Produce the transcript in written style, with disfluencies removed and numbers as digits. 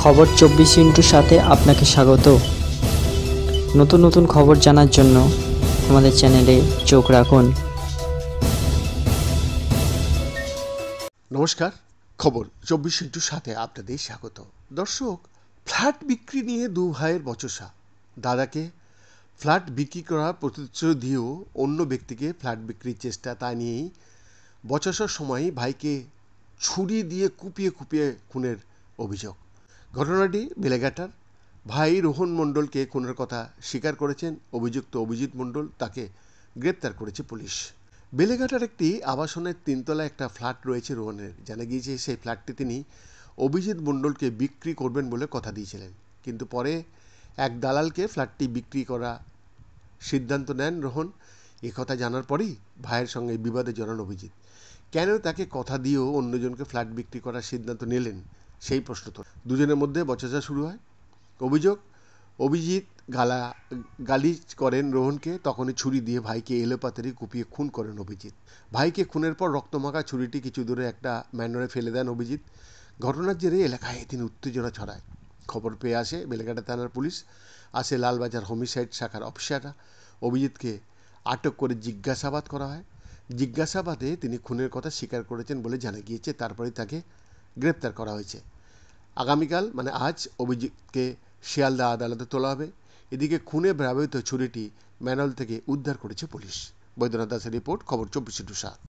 খবর 24 সাথে আপনাকে স্বাগত। নতুন নতুন খবর জানার জন্য আমাদের চ্যানেলে চোখ রাখুন। নমস্কার, খবর 24 আপনাদের স্বাগত। দর্শক, ফ্ল্যাট বিক্রি নিয়ে দু ভাইয়ের বচসা। দাদাকে ফ্ল্যাট বিক্রি করার প্রতিশ্রুতি দিয়েও অন্য ব্যক্তিকে ফ্ল্যাট বিক্রির চেষ্টা, তা নিয়েই বচসার সময় ভাইকে ছুরি দিয়ে কুপিয়ে কুপিয়ে খুনের অভিযোগ। ঘটনাটি বেলেঘাটার। ভাই রোহন মণ্ডলকে খুনের কথা স্বীকার করেছেন অভিযুক্ত অভিজিৎ মণ্ডল, তাকে গ্রেপ্তার করেছে পুলিশ। বেলেঘাটার একটি আবাসনের 3তলা একটা ফ্ল্যাট রয়েছে রোহনের। জানা গিয়েছে সেই ফ্ল্যাটটি তিনি অভিজিৎ মণ্ডলকে বিক্রি করবেন বলে কথা দিয়েছিলেন, কিন্তু পরে এক দালালকে ফ্ল্যাটটি বিক্রি করা সিদ্ধান্ত নেন রোহন। একথা জানার পরেই ভাইয়ের সঙ্গে বিবাদে জড়ান অভিজিৎ। কেন তাকে কথা দিয়েও অন্যজনকে ফ্ল্যাট বিক্রি করার সিদ্ধান্ত নিলেন, সেই প্রশ্ন তো। দুজনের মধ্যে বচসা শুরু হয়। অভিজিৎ গালি করেন রোহনকে, তখনই ছুরি দিয়ে ভাইকে এলোপাতাড়ি কুপিয়ে খুন করেন অভিজিৎ। ভাইকে খুনের পর রক্তমাখা ছুরিটি কিছু দূরে একটা ম্যানরে ফেলে দেন অভিজিৎ। ঘটনার জেরে এলাকায় এদিন উত্তেজনা ছড়ায়। খবর পেয়ে আসে বেলেঘাটা থানার পুলিশ, আসে লালবাজার হোমিসাইড শাখার অফিসাররা। অভিজিৎকে আটক করে জিজ্ঞাসাবাদ করা হয়। জিজ্ঞাসাবাদে তিনি খুনের কথা স্বীকার করেছেন বলে জানা গিয়েছে। তারপরে তাকে গ্রেপ্তার করা হয়েছে। আগামীকাল মানে আজ অভিজিৎকে শিয়ালদা আদালতে তোলা হবে। এদিকে খুনে ব্যবহৃত ছুরিটি ম্যানহোল থেকে উদ্ধার করেছে পুলিশ। বৈদ্যনাথ দাসের রিপোর্ট, খবর 24/7।